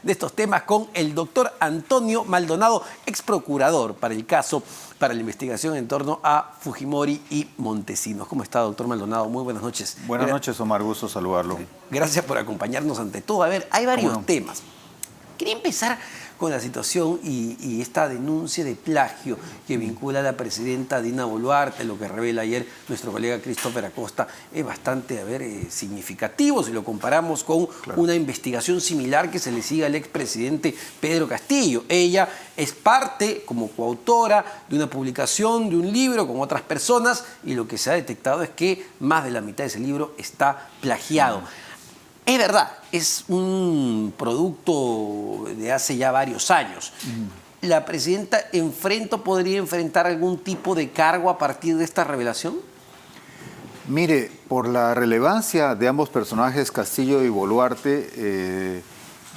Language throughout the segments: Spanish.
de estos temas con el doctor Antonio Maldonado, ex procurador para el caso, para la investigación en torno a Fujimori y Montesinos. ¿Cómo está, doctor Maldonado? Muy buenas noches. Buenas noches, Omar. Gusto saludarlo. Gracias por acompañarnos ante todo. A ver, hay varios temas. Quería empezar con la situación y esta denuncia de plagio que vincula a la presidenta Dina Boluarte. Lo que revela ayer nuestro colega Christopher Acosta es bastante, significativo si lo comparamos con una investigación similar que se le sigue al expresidente Pedro Castillo. Ella es parte, como coautora, de una publicación, de un libro con otras personas, y lo que se ha detectado es que más de la mitad de ese libro está plagiado. Es verdad, es un producto de hace ya varios años. ¿La presidenta podría enfrentar algún tipo de cargo a partir de esta revelación? Mire, por la relevancia de ambos personajes, Castillo y Boluarte,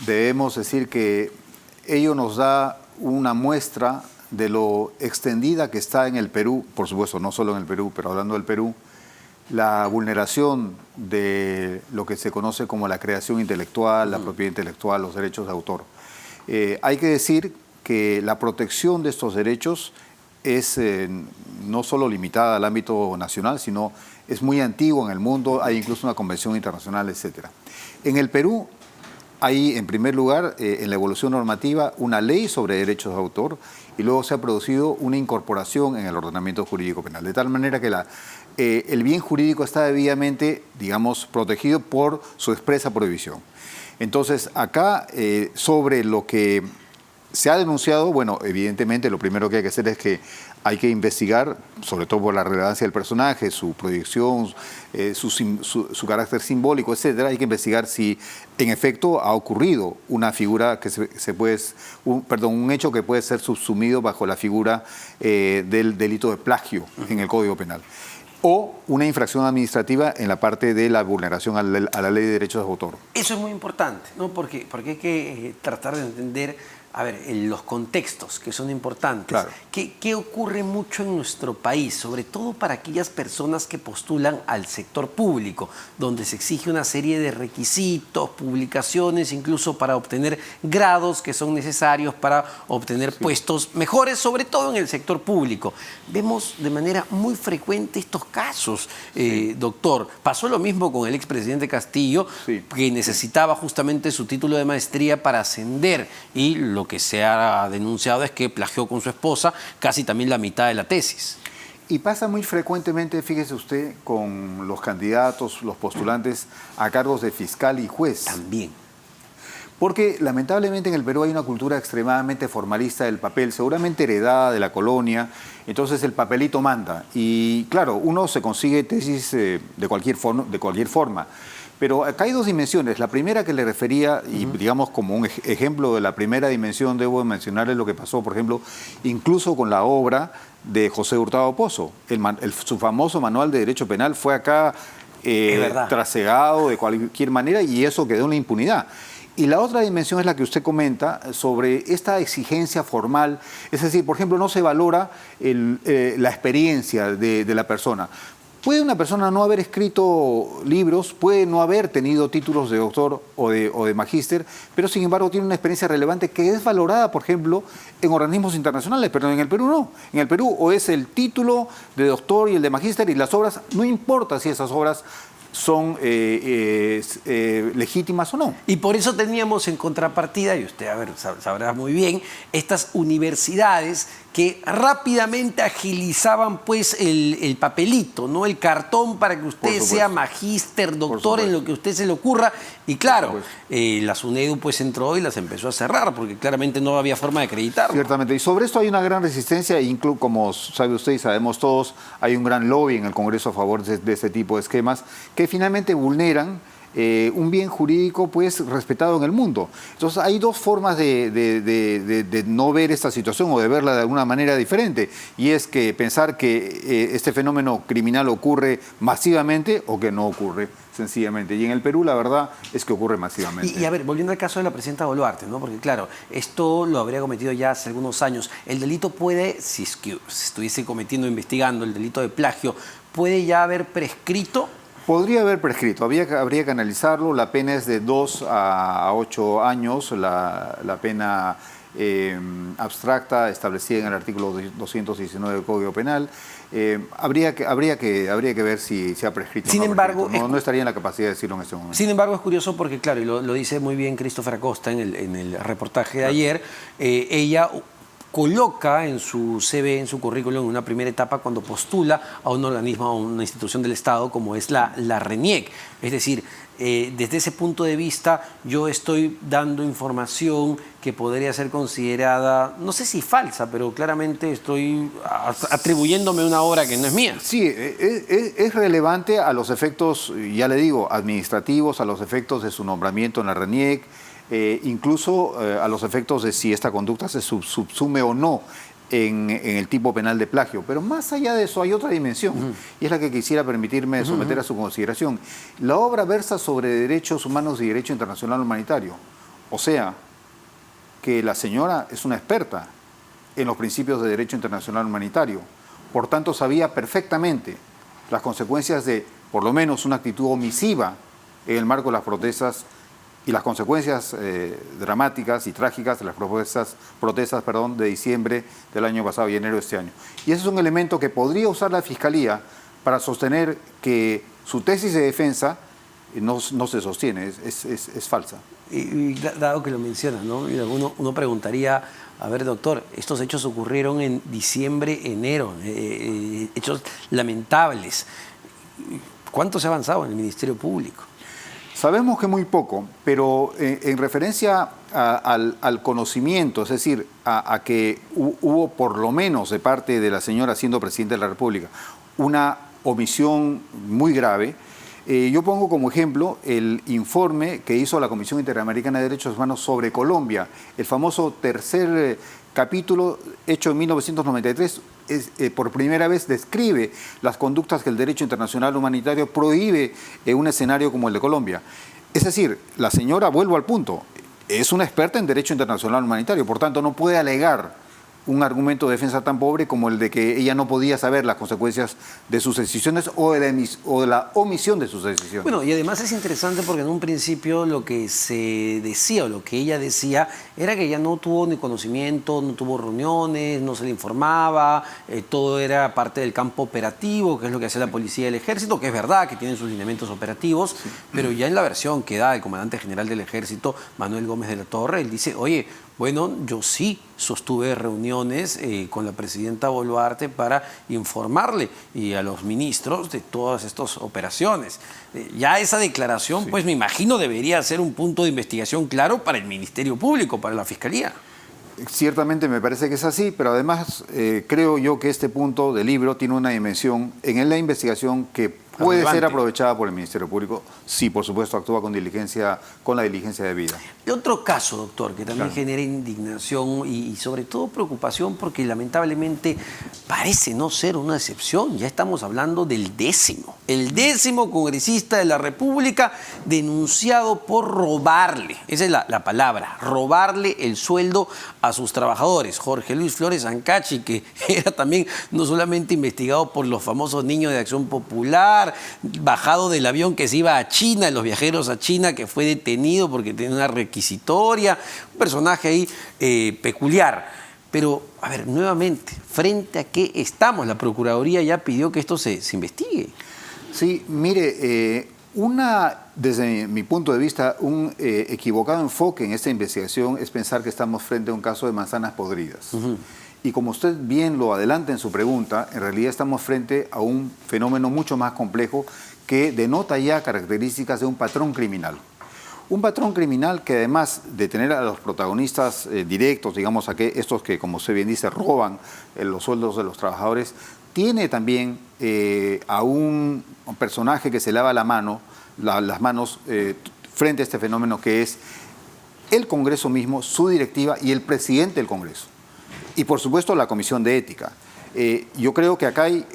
debemos decir que ello nos da una muestra de lo extendida que está en el Perú, por supuesto, no solo en el Perú, pero hablando del Perú, la vulneración de lo que se conoce como la creación intelectual, la propiedad intelectual, los derechos de autor. Hay que decir que la protección de estos derechos es no solo limitada al ámbito nacional, sino es muy antigua en el mundo, hay incluso una convención internacional, etc. En el Perú hay, en primer lugar, en la evolución normativa, una ley sobre derechos de autor, y luego se ha producido una incorporación en el ordenamiento jurídico penal, de tal manera que el bien jurídico está debidamente, digamos, protegido por su expresa prohibición. Entonces, acá, sobre lo que se ha denunciado, bueno, evidentemente lo primero que hay que hacer es que hay que investigar, sobre todo por la relevancia del personaje, su proyección, su carácter simbólico, etcétera. Hay que investigar si en efecto ha ocurrido una figura que un hecho que puede ser subsumido bajo la figura del delito de plagio en el Código Penal, o una infracción administrativa en la parte de la vulneración a la ley de derechos de autor. Eso es muy importante, ¿no? Porque hay que tratar de entender, los contextos que son importantes. Claro. ¿Qué ocurre mucho en nuestro país? Sobre todo para aquellas personas que postulan al sector público, donde se exige una serie de requisitos, publicaciones, incluso para obtener grados que son necesarios para obtener puestos mejores, sobre todo en el sector público. Vemos de manera muy frecuente estos casos, doctor. Pasó lo mismo con el expresidente Castillo, que necesitaba justamente su título de maestría para ascender, y lo que se ha denunciado es que plagió con su esposa casi también la mitad de la tesis. Y pasa muy frecuentemente, fíjese usted, con los candidatos, los postulantes a cargos de fiscal y juez. También. Porque lamentablemente en el Perú hay una cultura extremadamente formalista del papel, seguramente heredada de la colonia, entonces el papelito manda. Y claro, uno se consigue tesis de cualquier forma. Pero acá hay dos dimensiones. La primera que le refería, y digamos como un ejemplo de la primera dimensión, debo mencionarles lo que pasó, por ejemplo, incluso con la obra de José Hurtado Pozo. Su famoso manual de Derecho Penal fue acá trasegado de cualquier manera, y eso quedó en la impunidad. Y la otra dimensión es la que usted comenta sobre esta exigencia formal. Es decir, por ejemplo, no se valora la experiencia de la persona. Puede una persona no haber escrito libros, puede no haber tenido títulos de doctor o de magíster, pero sin embargo tiene una experiencia relevante que es valorada, por ejemplo, en organismos internacionales, pero en el Perú no. En el Perú o es el título de doctor y el de magíster, y las obras, no importa si esas obras son legítimas o no. Y por eso teníamos en contrapartida, y usted sabrá muy bien, estas universidades que rápidamente agilizaban pues el papelito, ¿no? El cartón para que usted sea magíster, doctor, en lo que a usted se le ocurra. Y claro, la SUNEDU pues entró y las empezó a cerrar, porque claramente no había forma de acreditarlo. Ciertamente, y sobre esto hay una gran resistencia, incluso como sabe usted y sabemos todos, hay un gran lobby en el Congreso a favor de este tipo de esquemas que finalmente vulneran un bien jurídico pues respetado en el mundo. Entonces hay dos formas de no ver esta situación o de verla de alguna manera diferente, y es que pensar que este fenómeno criminal ocurre masivamente o que no ocurre sencillamente. Y en el Perú la verdad es que ocurre masivamente. Y a ver, volviendo al caso de la presidenta Boluarte, ¿no? Porque claro, esto lo habría cometido ya hace algunos años. El delito puede, si es que se estuviese investigando el delito de plagio, ¿puede ya haber prescrito? Podría haber prescrito, habría que analizarlo. La pena es de 2 a 8 años, la pena abstracta establecida en el artículo 219 del Código Penal. Habría que ver si se ha prescrito. Sin embargo, no estaría en la capacidad de decirlo en este momento. Sin embargo, es curioso porque, claro, y lo dice muy bien Christopher Acosta en el reportaje de ayer, ella coloca en su CV, en su currículum, en una primera etapa, cuando postula a un organismo, a una institución del Estado como es la RENIEC. Es decir, desde ese punto de vista, yo estoy dando información que podría ser considerada, no sé si falsa, pero claramente estoy atribuyéndome una obra que no es mía. Sí, es relevante a los efectos, ya le digo, administrativos, a los efectos de su nombramiento en la RENIEC, incluso a los efectos de si esta conducta se subsume o no en el tipo penal de plagio. Pero más allá de eso hay otra dimensión, y es la que quisiera permitirme someter a su consideración. La obra versa sobre derechos humanos y derecho internacional humanitario. O sea, que la señora es una experta en los principios de derecho internacional humanitario. Por tanto, sabía perfectamente las consecuencias de, por lo menos, una actitud omisiva en el marco de las protestas y las consecuencias dramáticas y trágicas de las protestas de diciembre del año pasado y enero de este año. Y ese es un elemento que podría usar la Fiscalía para sostener que su tesis de defensa no se sostiene, es falsa. Y dado que lo mencionas, ¿no? Uno preguntaría, a ver, doctor, estos hechos ocurrieron en diciembre, enero, hechos lamentables. ¿Cuánto se ha avanzado en el Ministerio Público? Sabemos que muy poco, pero en referencia al conocimiento, es decir, a que hubo por lo menos de parte de la señora siendo presidenta de la República una omisión muy grave. Yo pongo como ejemplo el informe que hizo la Comisión Interamericana de Derechos Humanos sobre Colombia, el famoso tercer capítulo hecho en 1993, por primera vez describe las conductas que el derecho internacional humanitario prohíbe en un escenario como el de Colombia. Es decir, la señora, vuelvo al punto, es una experta en derecho internacional humanitario, por tanto no puede alegar un argumento de defensa tan pobre como el de que ella no podía saber las consecuencias de sus decisiones o de la omisión de sus decisiones. Bueno, y además es interesante porque en un principio lo que se decía o lo que ella decía era que ella no tuvo ni conocimiento, no tuvo reuniones, no se le informaba, todo era parte del campo operativo, que es lo que hace la policía y el ejército, que es verdad que tienen sus lineamientos operativos, sí, pero ya en la versión que da el comandante general del ejército, Manuel Gómez de la Torre, él dice, oye, bueno, yo sí sostuve reuniones con la presidenta Boluarte para informarle y a los ministros de todas estas operaciones. Ya esa declaración, sí, pues me imagino debería ser un punto de investigación claro para el Ministerio Público, para la Fiscalía. Ciertamente me parece que es así, pero además creo yo que este punto del libro tiene una dimensión en la investigación que puede ser aprovechada por el Ministerio Público, si por supuesto actúa con la diligencia debida. Y otro caso, doctor, que también genera indignación y sobre todo preocupación porque lamentablemente parece no ser una excepción. Ya estamos hablando del el décimo congresista de la República denunciado por robarle, esa es la palabra, robarle el sueldo a sus trabajadores. Jorge Luis Flores Ancachi, que era también no solamente investigado por los famosos niños de Acción Popular, bajado del avión que se iba a China, los viajeros a China, que fue detenido porque tenía una requisitoria, un personaje ahí peculiar. Pero, a ver, nuevamente, ¿frente a qué estamos? La Procuraduría ya pidió que esto se investigue. Sí, mire, desde mi punto de vista, un equivocado enfoque en esta investigación es pensar que estamos frente a un caso de manzanas podridas. Y como usted bien lo adelanta en su pregunta, en realidad estamos frente a un fenómeno mucho más complejo que denota ya características de un patrón criminal. Un patrón criminal que además de tener a los protagonistas directos, digamos, estos que, como usted bien dice, roban los sueldos de los trabajadores, tiene también a un personaje que se lava las manos frente a este fenómeno que es el Congreso mismo, su directiva y el presidente del Congreso. Y por supuesto la Comisión de Ética. Yo creo que acá hay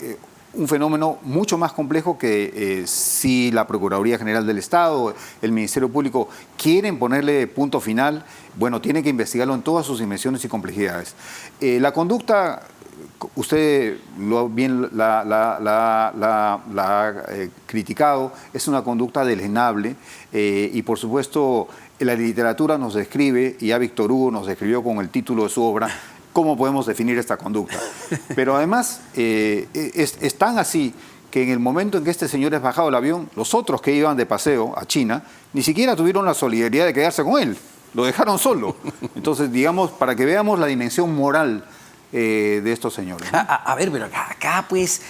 un fenómeno mucho más complejo que si la Procuraduría General del Estado, el Ministerio Público quieren ponerle punto final, bueno, tienen que investigarlo en todas sus dimensiones y complejidades. La conducta usted bien la ha criticado, es una conducta deleznable y por supuesto la literatura nos describe, y ya Víctor Hugo nos describió con el título de su obra, cómo podemos definir esta conducta. Pero además es tan así que en el momento en que este señor es bajado del avión, los otros que iban de paseo a China ni siquiera tuvieron la solidaridad de quedarse con él, lo dejaron solo. Entonces, digamos, para que veamos la dimensión moral de estos señores, ¿no? A ver, pero acá pues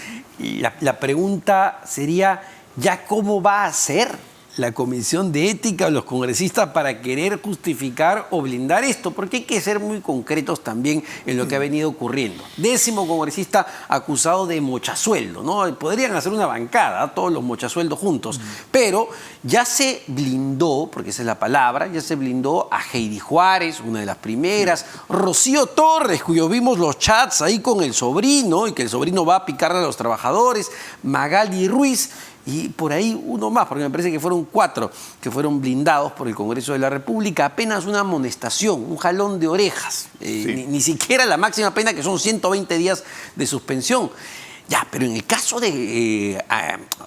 la pregunta sería, ¿ya cómo va a ser la Comisión de Ética o los congresistas para querer justificar o blindar esto? Porque hay que ser muy concretos también en lo que ha venido ocurriendo. 10º congresista acusado de mochasueldo, ¿no? Podrían hacer una bancada, todos los mochasueldos juntos, pero ya se blindó, porque esa es la palabra, ya se blindó a Heidi Juárez, una de las primeras, Rocío Torres, cuyos vimos los chats ahí con el sobrino, y que el sobrino va a picarle a los trabajadores, Magali Ruiz, y por ahí uno más, porque me parece que fueron 4 que fueron blindados por el Congreso de la República. Apenas una amonestación, un jalón de orejas, sí. ni siquiera la máxima pena, que son 120 días de suspensión. Ya, pero en el caso de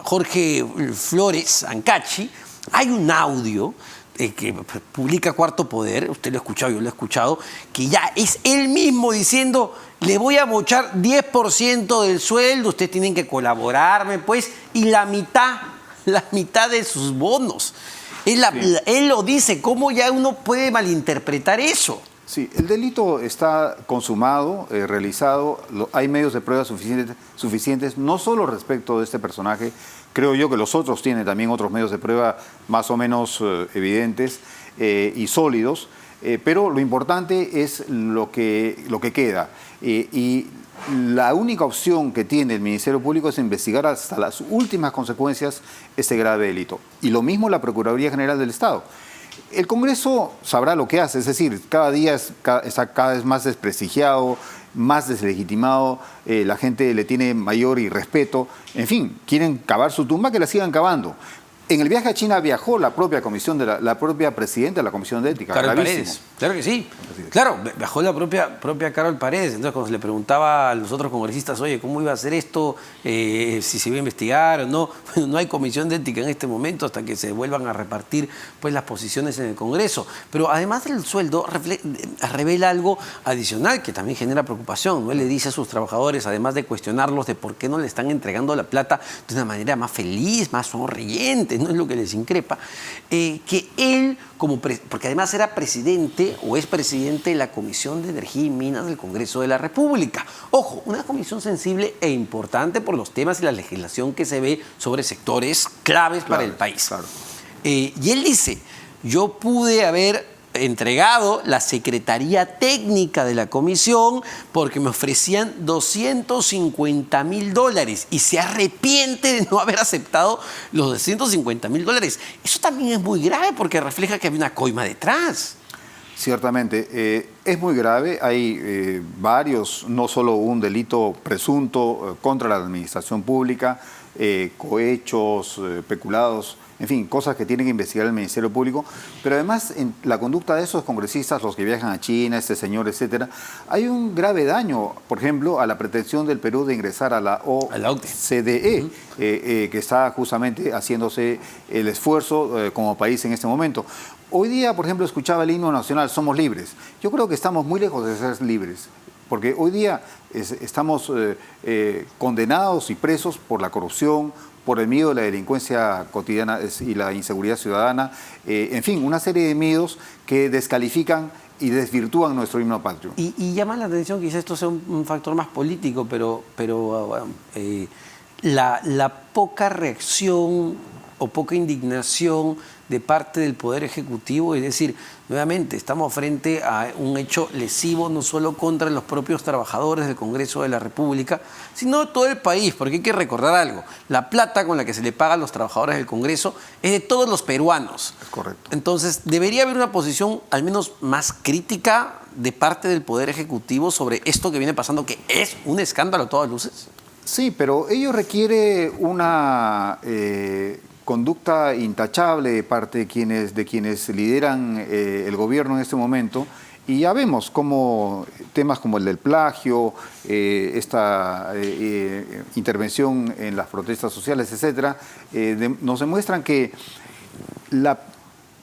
Jorge Flores Ancachi, hay un audio que publica Cuarto Poder, usted lo ha escuchado, yo lo he escuchado, que ya es él mismo diciendo: le voy a mochar 10% del sueldo, ustedes tienen que colaborarme, pues, y la mitad de sus bonos. Él lo dice, ¿cómo ya uno puede malinterpretar eso? Sí, el delito está consumado, realizado, hay medios de prueba suficientes, no solo respecto de este personaje, creo yo que los otros tienen también otros medios de prueba más o menos evidentes y sólidos, pero lo importante es lo que queda. Y la única opción que tiene el Ministerio Público es investigar hasta las últimas consecuencias este grave delito. Y lo mismo la Procuraduría General del Estado. El Congreso sabrá lo que hace, es decir, cada día está cada vez más desprestigiado, más deslegitimado, la gente le tiene mayor irrespeto, en fin, quieren cavar su tumba, que la sigan cavando. En el viaje a China viajó la propia comisión la propia presidenta de la Comisión de Ética. Carol Paredes. Claro que sí. Claro, viajó la propia Carol Paredes. Entonces, cuando se le preguntaba a los otros congresistas, oye, ¿cómo iba a hacer esto? Si se iba a investigar o no. Bueno, no hay comisión de ética en este momento hasta que se vuelvan a repartir pues las posiciones en el Congreso. Pero además del sueldo, revela algo adicional que también genera preocupación, ¿no? Él le dice a sus trabajadores, además de cuestionarlos de por qué no le están entregando la plata de una manera más feliz, más sonriente, no es lo que les increpa, que él, porque además era presidente o es presidente de la Comisión de Energía y Minas del Congreso de la República. Ojo, una comisión sensible e importante por los temas y la legislación que se ve sobre sectores claves para el país. Claro. Y él dice, yo pude haber entregado la Secretaría Técnica de la Comisión porque me ofrecían $250.000 y se arrepiente de no haber aceptado los $250.000. Eso también es muy grave porque refleja que había una coima detrás. Ciertamente, es muy grave, hay varios, no solo un delito presunto contra la administración pública, cohechos, peculados, en fin, cosas que tiene que investigar el Ministerio Público, pero además en la conducta de esos congresistas, los que viajan a China, este señor, etcétera, hay un grave daño, por ejemplo, a la pretensión del Perú de ingresar a la OCDE, que está justamente haciéndose el esfuerzo como país en este momento. Hoy día, por ejemplo, escuchaba el himno nacional, somos libres. Yo creo que estamos muy lejos de ser libres, porque hoy día estamos condenados y presos por la corrupción, por el miedo de la delincuencia cotidiana y la inseguridad ciudadana, en fin, una serie de miedos que descalifican y desvirtúan nuestro himno patrio. Y llama la atención, quizás esto sea un factor más político, pero la poca reacción o poca indignación de parte del Poder Ejecutivo, es decir, nuevamente estamos frente a un hecho lesivo no solo contra los propios trabajadores del Congreso de la República, sino de todo el país, porque hay que recordar algo, la plata con la que se le paga a los trabajadores del Congreso es de todos los peruanos. Es correcto. Entonces, debería haber una posición al menos más crítica de parte del Poder Ejecutivo sobre esto que viene pasando, que es un escándalo a todas luces. Sí, pero ello requiere una conducta intachable de parte de quienes lideran el gobierno en este momento Y ya vemos cómo temas como el del plagio, esta intervención en las protestas sociales, etcétera, nos demuestran que la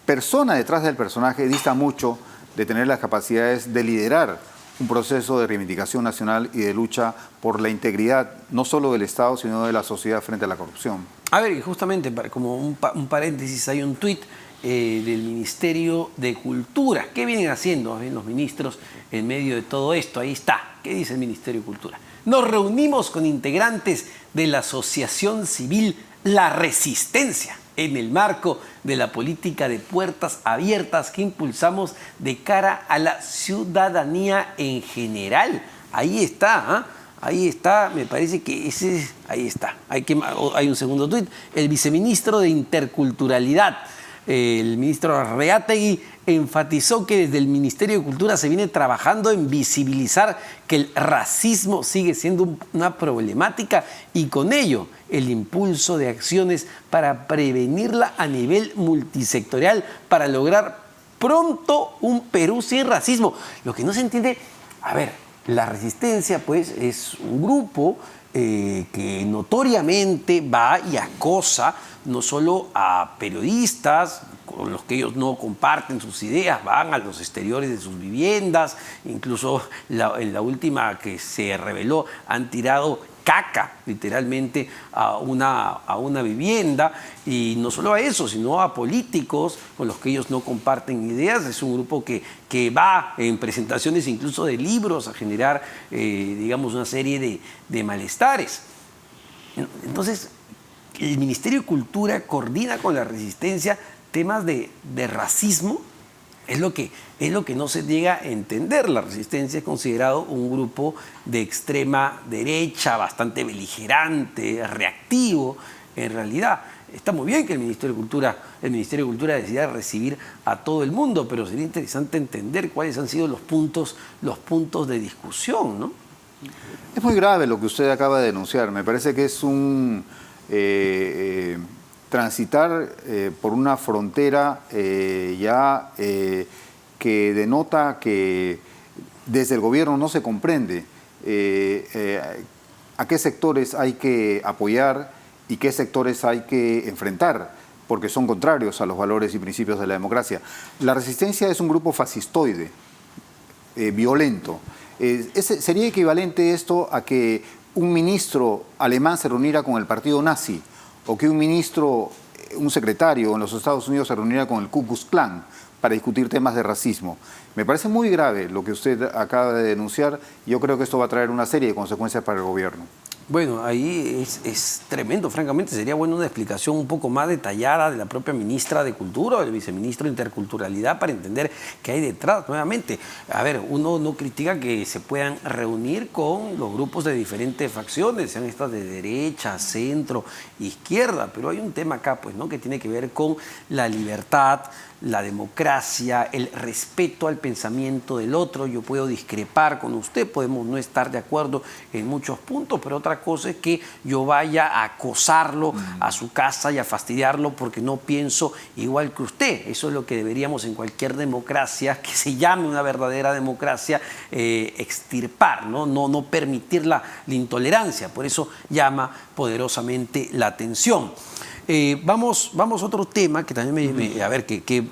persona detrás del personaje dista mucho de tener las capacidades de liderar un proceso de reivindicación nacional y de lucha por la integridad, no solo del Estado, sino de la sociedad frente a la corrupción. A ver, justamente como un paréntesis, hay un tuit del Ministerio de Cultura. ¿Qué vienen haciendo los ministros en medio de todo esto? Ahí está. ¿Qué dice el Ministerio de Cultura? Nos reunimos con integrantes de la Asociación Civil La Resistencia en el marco de la política de puertas abiertas que impulsamos de cara a la ciudadanía en general. Ahí está, ahí está, me parece que ahí está. Hay un segundo tuit. El viceministro de Interculturalidad, el ministro Arreategui, enfatizó que desde el Ministerio de Cultura se viene trabajando en visibilizar que el racismo sigue siendo una problemática y con ello el impulso de acciones para prevenirla a nivel multisectorial para lograr pronto un Perú sin racismo. Lo que no se entiende, a ver, la Resistencia pues es un grupo que notoriamente va y acosa no solo a periodistas con los que ellos no comparten sus ideas, van a los exteriores de sus viviendas, incluso en la última que se reveló han tirado caca literalmente a una vivienda, y no solo a eso, sino a políticos con los que ellos no comparten ideas. Es un grupo que va en presentaciones incluso de libros a generar, digamos, una serie de malestares. Entonces, el Ministerio de Cultura coordina con la Resistencia temas de racismo. Es lo que no se llega a entender. La Resistencia es considerado un grupo de extrema derecha, bastante beligerante, reactivo. En realidad, está muy bien que el Ministerio de Cultura decida recibir a todo el mundo, pero sería interesante entender cuáles han sido los puntos de discusión, ¿no? Es muy grave lo que usted acaba de denunciar. Me parece que es un transitar por una frontera que denota que desde el gobierno no se comprende a qué sectores hay que apoyar y qué sectores hay que enfrentar, porque son contrarios a los valores y principios de la democracia. La Resistencia es un grupo fascistoide, violento. ¿Sería equivalente esto a que un ministro alemán se reuniera con el partido nazi, o que un secretario en los Estados Unidos se reuniera con el Ku Klux Klan para discutir temas de racismo? Me parece muy grave lo que usted acaba de denunciar. Yo creo que esto va a traer una serie de consecuencias para el gobierno. Bueno, ahí es tremendo, francamente. Sería bueno una explicación un poco más detallada de la propia ministra de Cultura o del viceministro de Interculturalidad para entender qué hay detrás. Nuevamente, a ver, uno no critica que se puedan reunir con los grupos de diferentes facciones, sean estas de derecha, centro, izquierda, pero hay un tema acá, pues, ¿no?, que tiene que ver con la libertad, la democracia, el respeto al pensamiento del otro. Yo puedo discrepar con usted, podemos no estar de acuerdo en muchos puntos, pero otra cosa es que yo vaya a acosarlo a su casa y a fastidiarlo porque no pienso igual que usted. Eso es lo que deberíamos en cualquier democracia, que se llame una verdadera democracia, extirpar, ¿no? No permitir la intolerancia. Por eso llama poderosamente la atención. Vamos a otro tema que también a ver, que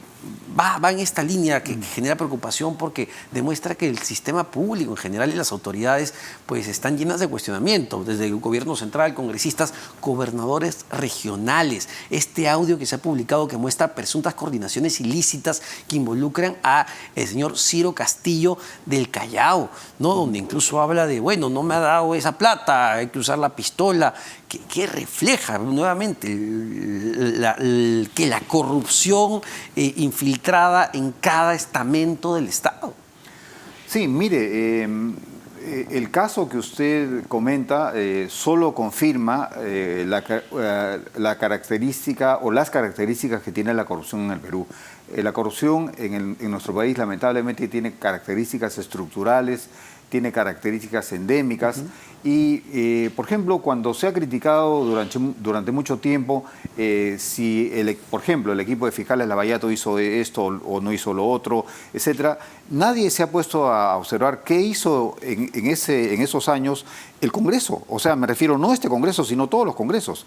va en esta línea que genera preocupación, porque demuestra que el sistema público en general y las autoridades pues están llenas de cuestionamiento, desde el gobierno central, congresistas, gobernadores regionales. Este audio que se ha publicado que muestra presuntas coordinaciones ilícitas que involucran a el señor Ciro Castillo del Callao, ¿no?, donde incluso habla de, bueno, no me ha dado esa plata, hay que usar la pistola, que refleja nuevamente que la corrupción infiltrada en cada estamento del Estado. Sí, mire, el caso que usted comenta solo confirma la característica o las características que tiene la corrupción en el Perú. La corrupción en nuestro país lamentablemente tiene características estructurales tiene características endémicas. Y, por ejemplo, cuando se ha criticado durante mucho tiempo si, por ejemplo, el equipo de fiscales Lavallato hizo esto o no hizo lo otro, etcétera, nadie se ha puesto a observar qué hizo en esos años el Congreso. O sea, me refiero no a este Congreso, sino todos los congresos.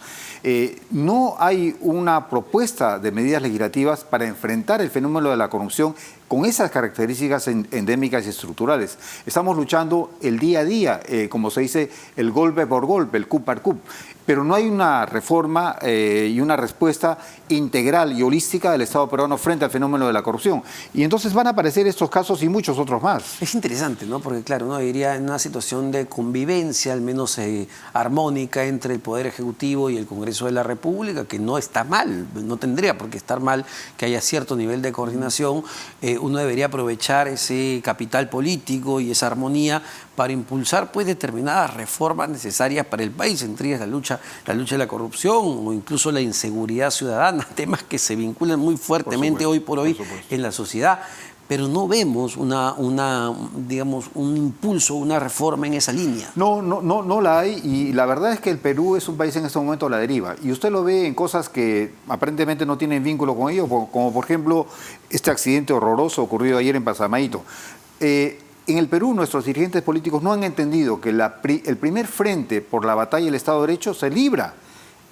No hay una propuesta de medidas legislativas para enfrentar el fenómeno de la corrupción con esas características endémicas y estructurales. Estamos luchando el día a día, como se dice, el golpe por golpe, el coup par coup. Pero no hay una reforma y una respuesta integral y holística del Estado peruano frente al fenómeno de la corrupción. Y entonces van a aparecer estos casos y muchos otros más. Es interesante, ¿no? Porque claro, uno diría en una situación de convivencia, al menos armónica, entre el Poder Ejecutivo y el Congreso de la República, que no está mal, no tendría por qué estar mal que haya cierto nivel de coordinación, uno debería aprovechar ese capital político y esa armonía para impulsar pues determinadas reformas necesarias para el país, entre ellas la lucha de la corrupción o incluso la inseguridad ciudadana, temas que se vinculan muy fuertemente hoy por hoy en la sociedad. Pero no vemos digamos, un impulso, una reforma en esa línea. No la hay, y la verdad es que el Perú es un país en este momento a la deriva. Y usted lo ve en cosas que aparentemente no tienen vínculo con ello, como por ejemplo este accidente horroroso ocurrido ayer en Pasamaito. En el Perú, nuestros dirigentes políticos no han entendido que el primer frente por la batalla del Estado de Derecho se libra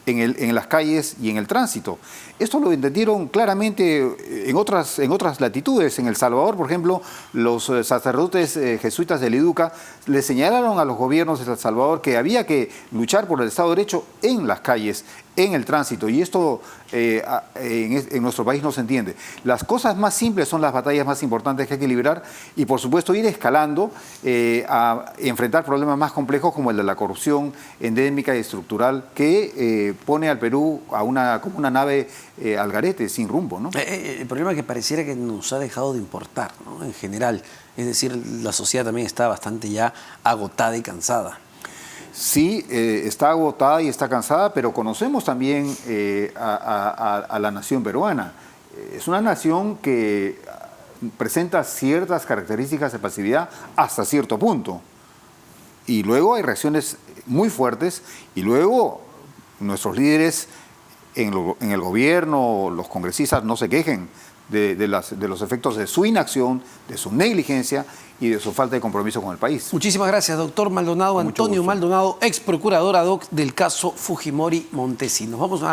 en las calles y en el tránsito. Esto lo entendieron claramente en otras latitudes. En El Salvador, por ejemplo, los sacerdotes jesuitas del IDUCA le señalaron a los gobiernos de El Salvador que había que luchar por el Estado de Derecho en las calles, en el tránsito, y esto en nuestro país no se entiende. Las cosas más simples son las batallas más importantes que hay que librar y, por supuesto, ir escalando a enfrentar problemas más complejos como el de la corrupción endémica y estructural que pone al Perú como una nave al garete, sin rumbo, ¿no? El problema es que pareciera que nos ha dejado de importar, ¿no? En general. Es decir, la sociedad también está bastante ya agotada y cansada. Sí, está agotada y está cansada, pero conocemos también a la nación peruana. Es una nación que presenta ciertas características de pasividad hasta cierto punto. Y luego hay reacciones muy fuertes y luego nuestros líderes en el gobierno, los congresistas, no se quejen de los efectos de su inacción, de su negligencia y de su falta de compromiso con el país. Muchísimas gracias, doctor Maldonado, Antonio Maldonado, ex procurador ad hoc del caso Fujimori Montesinos. Vamos a